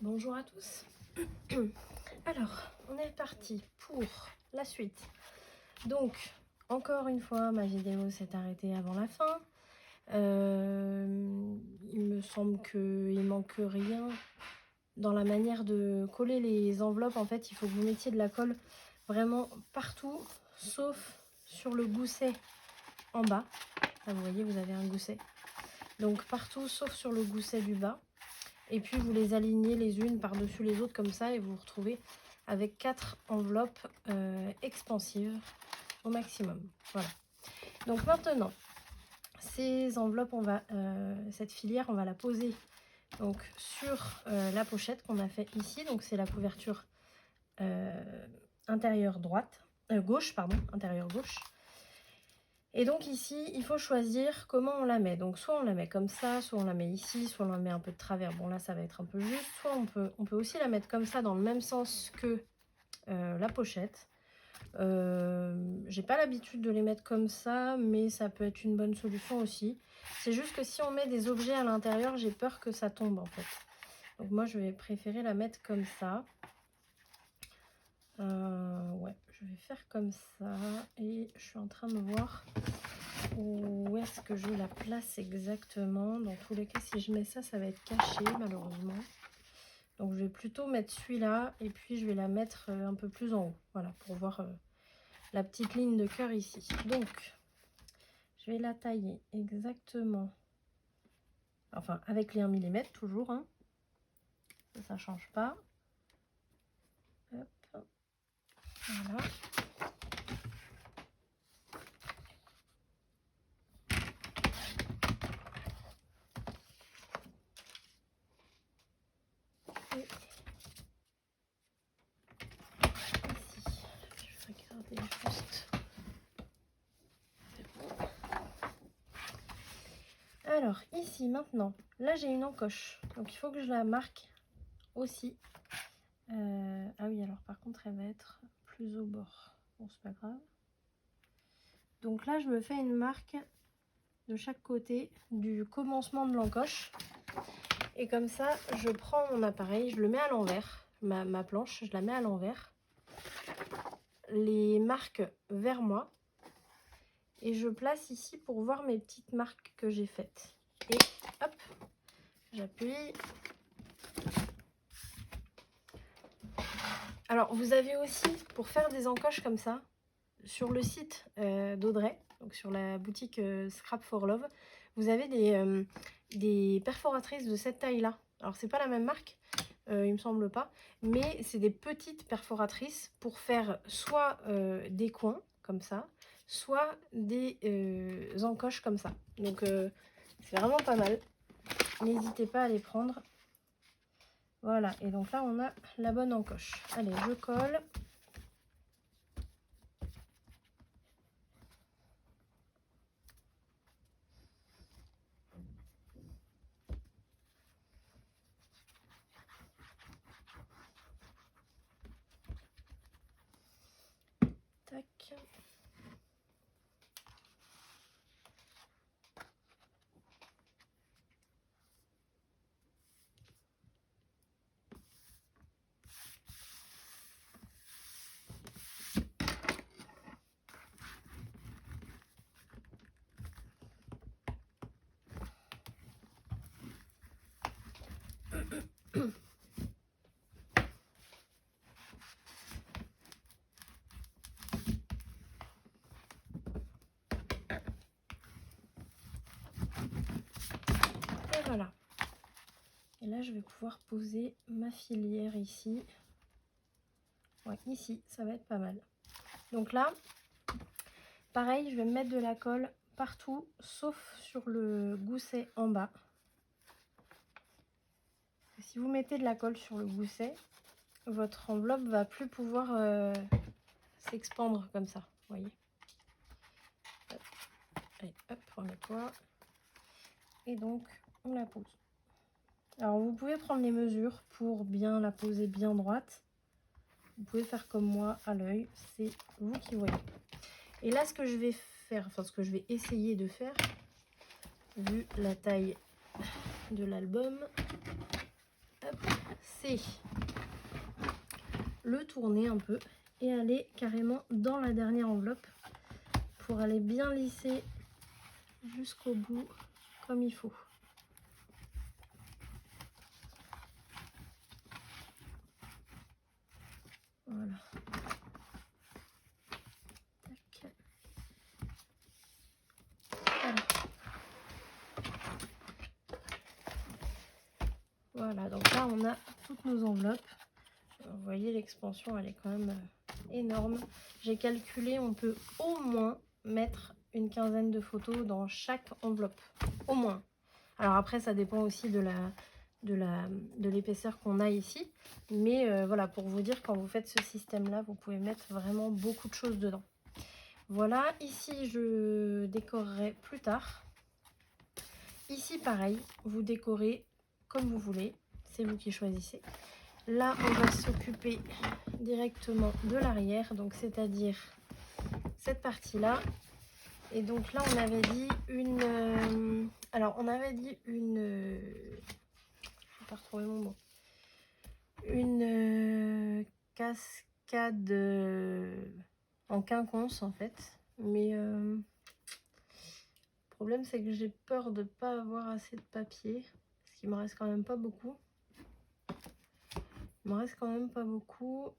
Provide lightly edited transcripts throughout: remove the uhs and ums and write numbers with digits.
Bonjour à tous. Alors, on est parti pour la suite. Donc, encore une fois, ma vidéo s'est arrêtée avant la fin. Il me semble qu'il manque rien dans la manière de coller les enveloppes. En fait, il faut que vous mettiez de la colle vraiment partout, sauf sur le gousset en bas. Là, vous voyez, vous avez un gousset. Donc, partout, sauf sur le gousset du bas. Et puis vous les alignez les unes par-dessus les autres comme ça et vous vous retrouvez avec 4 enveloppes expansives au maximum. Voilà. Donc maintenant, ces enveloppes, cette filière, on va la poser donc sur la pochette qu'on a fait ici. Donc c'est la couverture intérieure gauche, intérieure gauche. Et donc ici, il faut choisir comment on la met. Donc soit on la met comme ça, soit on la met ici, soit on la met un peu de travers. Bon là, ça va être un peu juste. Soit on peut aussi la mettre comme ça dans le même sens que la pochette. J'ai pas l'habitude de les mettre comme ça, mais ça peut être une bonne solution aussi. C'est juste que si on met des objets à l'intérieur, j'ai peur que ça tombe en fait. Donc moi, je vais préférer la mettre comme ça. Ouais, je vais faire comme ça et je suis en train de voir où est-ce que je la place exactement. Dans tous les cas, si je mets ça, ça va être caché malheureusement. Donc je vais plutôt mettre celui-là et puis je vais la mettre un peu plus en haut. Voilà, pour voir la petite ligne de cœur ici. Donc je vais la tailler exactement, enfin avec les 1 mm toujours, hein. Ça change pas. Hop. Voilà. Alors ici maintenant, là j'ai une encoche, donc il faut que je la marque aussi. Ah oui, alors par contre elle va être plus au bord, bon c'est pas grave. Donc là je me fais une marque de chaque côté du commencement de l'encoche et comme ça je prends mon appareil, je le mets à l'envers, ma planche je la mets à l'envers, les marques vers moi et je place ici pour voir mes petites marques que j'ai faites et hop, j'appuie. Alors vous avez aussi, pour faire des encoches comme ça, sur le site d'Audrey, donc sur la boutique Scrap for Love, vous avez des perforatrices de cette taille là. Alors c'est pas la même marque, il me semble pas, mais c'est des petites perforatrices pour faire soit des coins comme ça, soit des encoches comme ça. Donc c'est vraiment pas mal, n'hésitez pas à les prendre. Voilà, et donc là on a la bonne encoche. Allez, je colle. Tac. Et voilà. Et là, je vais pouvoir poser ma filière ici. Ouais, ici, ça va être pas mal. Donc là, pareil, je vais mettre de la colle partout, sauf sur le gousset en bas. Si vous mettez de la colle sur le gousset, votre enveloppe va plus pouvoir s'expandre comme ça, vous voyez. Hop. Allez, hop, remets-toi. Et donc, on la pose. Alors, vous pouvez prendre les mesures pour bien la poser bien droite. Vous pouvez faire comme moi à l'œil, c'est vous qui voyez. Et là, ce que je vais faire, enfin ce que je vais essayer de faire, vu la taille de l'album, c'est le tourner un peu et aller carrément dans la dernière enveloppe pour aller bien lisser jusqu'au bout comme il faut. Voilà. Tac. Voilà, donc là on a toutes nos enveloppes. Vous voyez, l'expansion elle est quand même énorme. J'ai calculé, on peut au moins mettre une quinzaine de photos dans chaque enveloppe, au moins. Alors après ça dépend aussi de l'épaisseur qu'on a ici, mais voilà, pour vous dire, quand vous faites ce système là, vous pouvez mettre vraiment beaucoup de choses dedans. Voilà, ici je décorerai plus tard. Ici pareil, vous décorez comme vous voulez, c'est vous qui choisissez. Là on va s'occuper directement de l'arrière, donc c'est-à-dire cette partie là. Et donc là on avait dit une alors on avait dit une je vais pas retrouver mon mot, une cascade en quinconce en fait, mais le problème c'est que j'ai peur de pas avoir assez de papier parce qu'il me reste quand même pas beaucoup. Il me reste quand même pas beaucoup.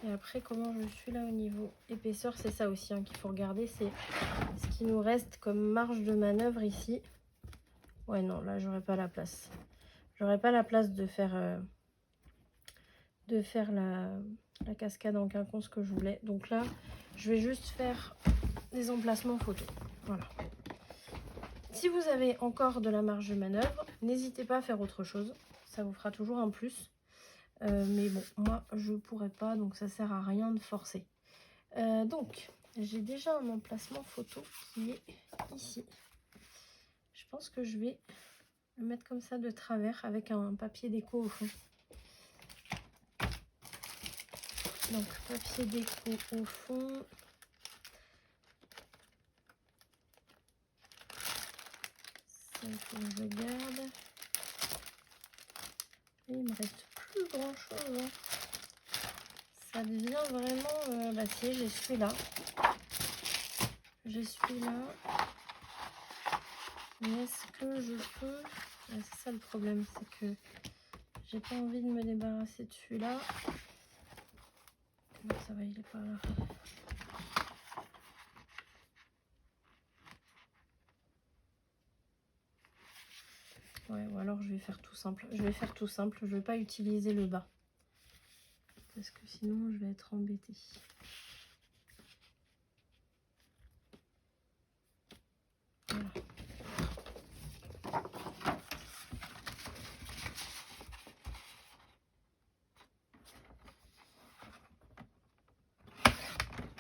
Et après, comment je suis là au niveau épaisseur, c'est ça aussi hein, qu'il faut regarder, c'est ce qui nous reste comme marge de manœuvre ici. Ouais, non, là, j'aurais pas la place. J'aurais pas la place de faire la cascade en quinconce que je voulais. Donc là, je vais juste faire des emplacements photos. Voilà. Si vous avez encore de la marge de manœuvre, n'hésitez pas à faire autre chose. Ça vous fera toujours un plus. Mais bon, moi, je pourrais pas, donc ça sert à rien de forcer. Donc, j'ai déjà un emplacement photo qui est ici. Je pense que je vais le mettre comme ça de travers avec un papier déco au fond. Donc, papier déco au fond. Ça, il faut que je garde. Et il me reste plus grand chose. Hein. Ça devient vraiment... bah si, j'ai celui-là. J'ai celui-là. Mais est-ce que je peux... Ah, c'est ça le problème, c'est que j'ai pas envie de me débarrasser de celui-là. Non, ça va, il est pas là. Ouais, ou alors je vais faire tout simple. Je vais faire tout simple, je vais pas utiliser le bas. Parce que sinon je vais être embêtée. Voilà.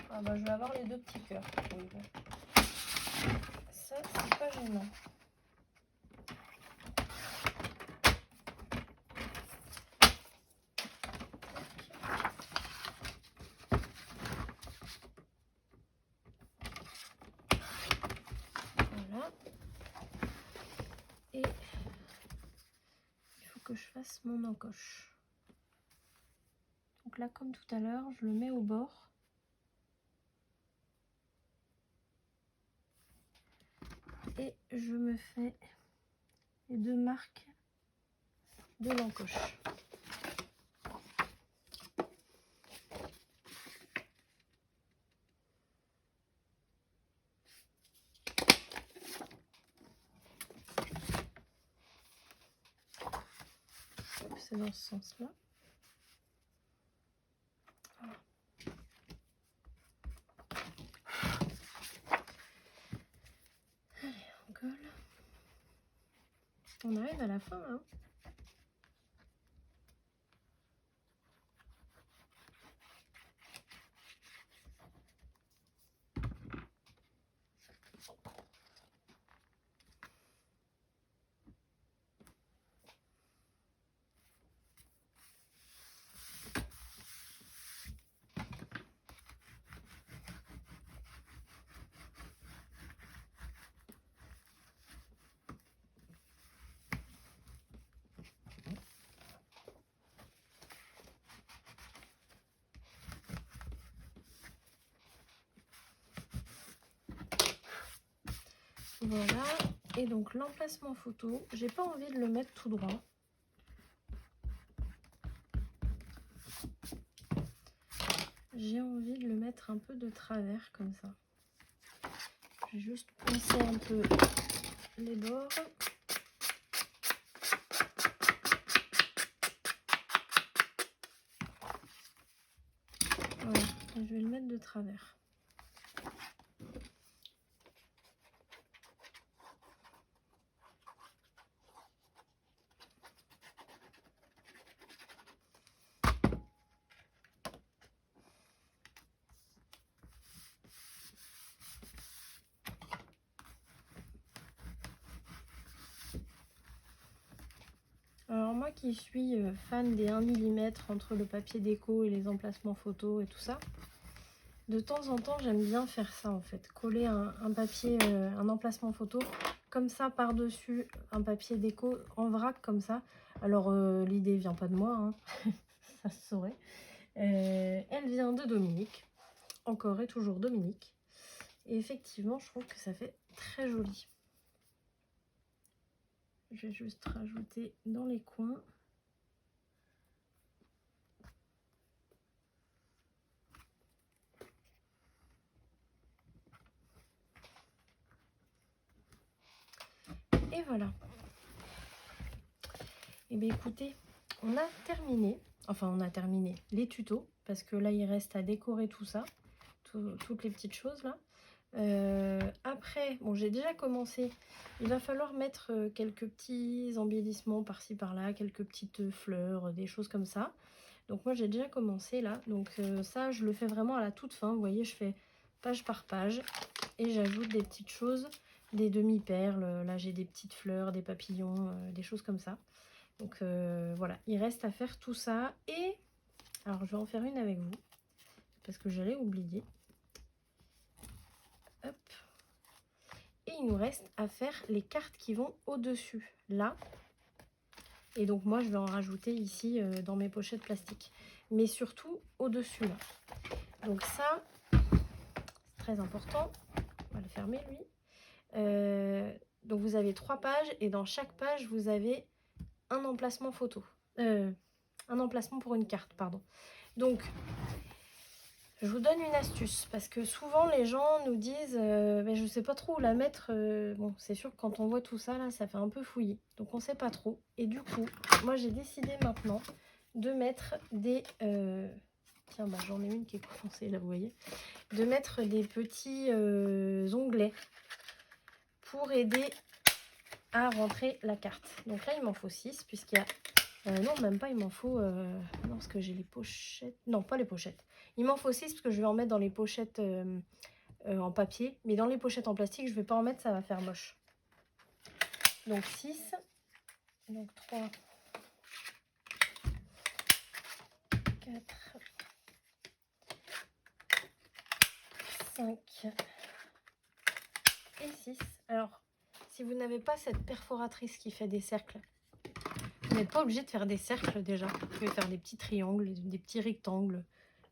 Ah bah je vais avoir les deux petits cœurs. Oui, bon. Ça c'est pas gênant. Voilà. Et il faut que je fasse mon encoche. Donc là comme tout à l'heure, je le mets au bord. Et je me fais les deux marques de l'encoche. C'est dans ce sens-là. Voilà. Allez, on colle. On arrive à la fin, hein. Voilà. Et donc l'emplacement photo, j'ai pas envie de le mettre tout droit. J'ai envie de le mettre un peu de travers comme ça. Je vais juste poncer un peu les bords. Voilà, et je vais le mettre de travers. Alors moi qui suis fan des 1 mm entre le papier déco et les emplacements photos et tout ça, de temps en temps j'aime bien faire ça en fait, coller un papier, un emplacement photo comme ça par-dessus un papier déco en vrac comme ça. Alors l'idée vient pas de moi, hein. Ça se saurait. Elle vient de Dominique, encore et toujours Dominique. Et effectivement je trouve que ça fait très joli. Je vais juste rajouter dans les coins. Et voilà. Et bien écoutez, on a terminé. Enfin, on a terminé les tutos. Parce que là, il reste à décorer tout ça. Toutes les petites choses là. Après, bon, j'ai déjà commencé. Il va falloir mettre quelques petits embellissements par-ci par-là. Quelques petites fleurs, des choses comme ça. Donc moi, j'ai déjà commencé là. Donc ça, je le fais vraiment à la toute fin. Vous voyez, je fais page par page. Et j'ajoute des petites choses. Des demi-perles, là j'ai des petites fleurs, des papillons, des choses comme ça. Donc voilà, il reste à faire tout ça. Et alors je vais en faire une avec vous, parce que j'allais oublier. Hop. Et il nous reste à faire les cartes qui vont au-dessus, là. Et donc moi je vais en rajouter ici dans mes pochettes plastiques. Mais surtout au-dessus là. Donc ça, c'est très important. On va le fermer lui. Donc vous avez 3 pages et dans chaque page vous avez un emplacement photo. Un emplacement pour une carte, pardon. Donc je vous donne une astuce parce que souvent les gens nous disent mais je sais pas trop où la mettre. Bon, c'est sûr que quand on voit tout ça là, ça fait un peu fouillis. Donc on sait pas trop. Et du coup, moi j'ai décidé maintenant de mettre des tiens, bah, j'en ai une qui est coincée là, vous voyez. De mettre des petits onglets pour aider à rentrer la carte. Donc là, il m'en faut 6 puisqu'il y a... non, même pas, il m'en faut... non, parce que j'ai les pochettes... Non, pas les pochettes. Il m'en faut 6 parce que je vais en mettre dans les pochettes en papier. Mais dans les pochettes en plastique, je vais pas en mettre, ça va faire moche. Donc 6. Donc 3, 4, 5 et 6. Alors, si vous n'avez pas cette perforatrice qui fait des cercles, vous n'êtes pas obligé de faire des cercles déjà. Vous pouvez faire des petits triangles, des petits rectangles,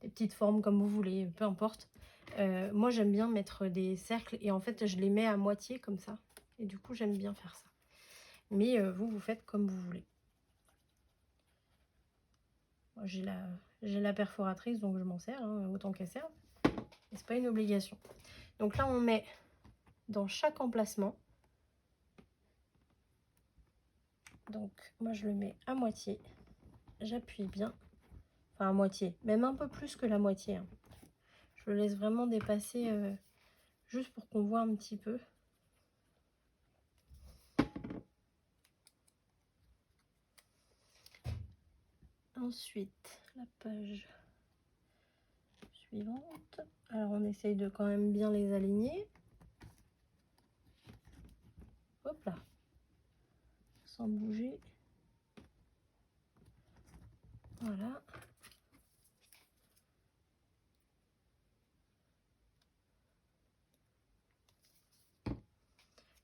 des petites formes comme vous voulez, peu importe. Moi, j'aime bien mettre des cercles et en fait, je les mets à moitié comme ça. Et du coup, j'aime bien faire ça. Mais vous, vous faites comme vous voulez. J'ai la perforatrice, donc je m'en sers, hein, autant qu'elle serve. Mais c'est pas une obligation. Donc là, on met dans chaque emplacement. Donc, moi, je le mets à moitié. J'appuie bien. Enfin, à moitié. Même un peu plus que la moitié. Hein. Je le laisse vraiment dépasser juste pour qu'on voit un petit peu. Ensuite, la page suivante. Alors, on essaye de quand même bien les aligner. Hop là. Sans bouger. Voilà.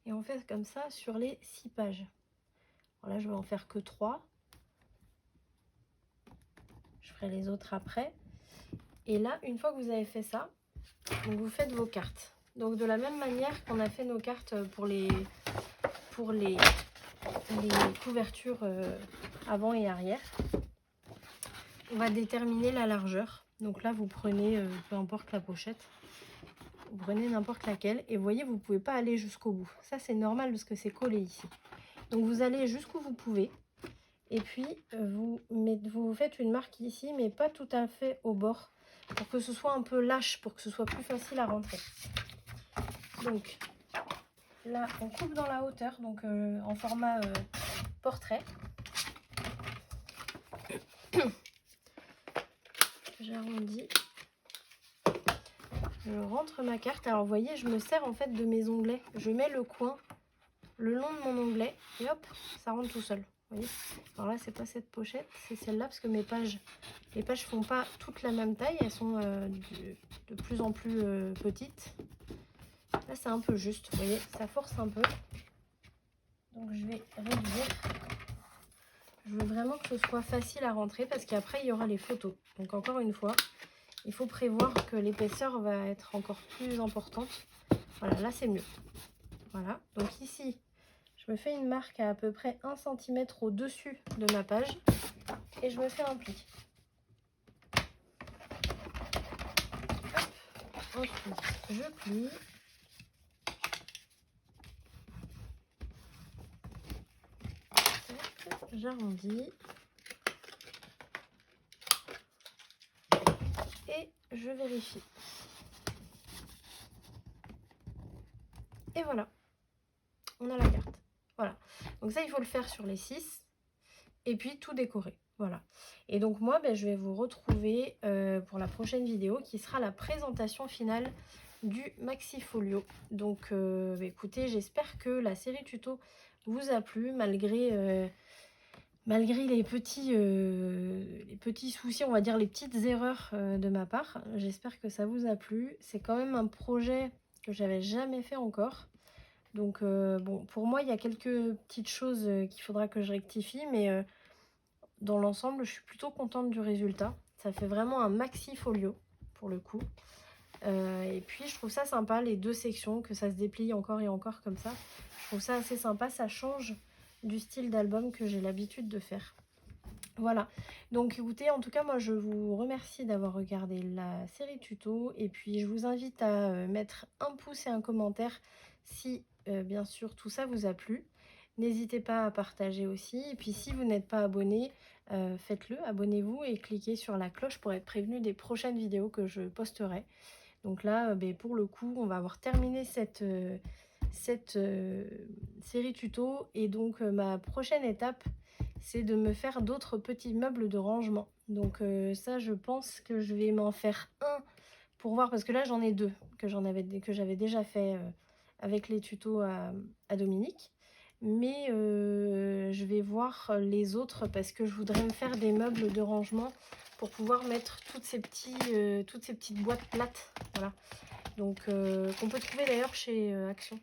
Et on fait comme ça sur les 6 pages. Alors là, je vais en faire que 3. Je ferai les autres après. Et là, une fois que vous avez fait ça, donc vous faites vos cartes. Donc de la même manière qu'on a fait nos cartes pour les couvertures avant et arrière, on va déterminer la largeur. Donc là vous prenez peu importe la pochette, vous prenez n'importe laquelle et vous voyez vous ne pouvez pas aller jusqu'au bout. Ça c'est normal parce que c'est collé ici. Donc vous allez jusqu'où vous pouvez et puis vous faites une marque ici mais pas tout à fait au bord pour que ce soit un peu lâche, pour que ce soit plus facile à rentrer. Donc là on coupe dans la hauteur, donc en format portrait. J'arrondis. Je rentre ma carte. Alors vous voyez, je me sers en fait de mes onglets. Je mets le coin le long de mon onglet et hop, ça rentre tout seul. Vous voyez. Alors là, c'est pas cette pochette, c'est celle-là parce que les pages font pas toutes la même taille. Elles sont de plus en plus petites. Là, c'est un peu juste. Vous voyez, ça force un peu. Donc je vais réduire. Je veux vraiment que ce soit facile à rentrer parce qu'après, il y aura les photos. Donc encore une fois, il faut prévoir que l'épaisseur va être encore plus importante. Voilà, là c'est mieux. Voilà, donc ici, je me fais une marque à peu près 1 cm au-dessus de ma page et je me fais un pli. Hop. Ensuite, je plie. J'arrondis. Et je vérifie. Et voilà, on a la carte. Voilà, donc ça il faut le faire sur les 6 et puis tout décorer. Voilà, et donc moi je vais vous retrouver pour la prochaine vidéo qui sera la présentation finale du Maxi Folio. Donc écoutez, j'espère que la série tuto vous a plu malgré les petits soucis, on va dire les petites erreurs de ma part. J'espère que ça vous a plu. C'est quand même un projet que j'avais jamais fait encore. Donc bon, pour moi, il y a quelques petites choses qu'il faudra que je rectifie, mais dans l'ensemble, je suis plutôt contente du résultat. Ça fait vraiment un maxi folio, pour le coup. Et puis, je trouve ça sympa, les deux sections, que ça se déplie encore et encore comme ça. Je trouve ça assez sympa, ça change du style d'album que j'ai l'habitude de faire. Voilà, donc écoutez, en tout cas, moi, je vous remercie d'avoir regardé la série tuto. Et puis, je vous invite à mettre un pouce et un commentaire si, bien sûr, tout ça vous a plu. N'hésitez pas à partager aussi. Et puis, si vous n'êtes pas abonné, faites-le, abonnez-vous et cliquez sur la cloche pour être prévenu des prochaines vidéos que je posterai. Donc là, pour le coup, on va avoir terminé cette série tuto. Et donc, ma prochaine étape, c'est de me faire d'autres petits meubles de rangement. Donc ça, je pense que je vais m'en faire un pour voir, parce que là, j'en ai deux que j'avais déjà fait avec les tutos à Dominique. Mais je vais voir les autres parce que je voudrais me faire des meubles de rangement pour pouvoir mettre toutes ces petites boîtes plates. Voilà. Donc qu'on peut trouver d'ailleurs chez Action.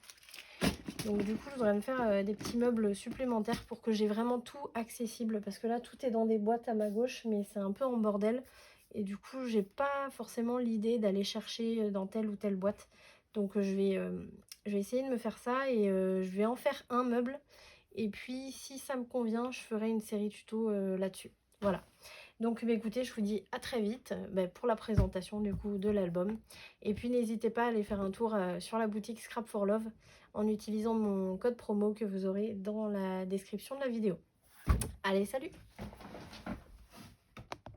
Donc du coup, je voudrais me faire des petits meubles supplémentaires pour que j'ai vraiment tout accessible. Parce que là, tout est dans des boîtes à ma gauche, mais c'est un peu en bordel. Et du coup, j'ai pas forcément l'idée d'aller chercher dans telle ou telle boîte. Donc je vais essayer de me faire ça et je vais en faire un meuble. Et puis, si ça me convient, je ferai une série tuto là-dessus. Voilà. Donc écoutez, je vous dis à très vite pour la présentation du coup de l'album. Et puis n'hésitez pas à aller faire un tour sur la boutique Scrap for Love en utilisant mon code promo que vous aurez dans la description de la vidéo. Allez, salut!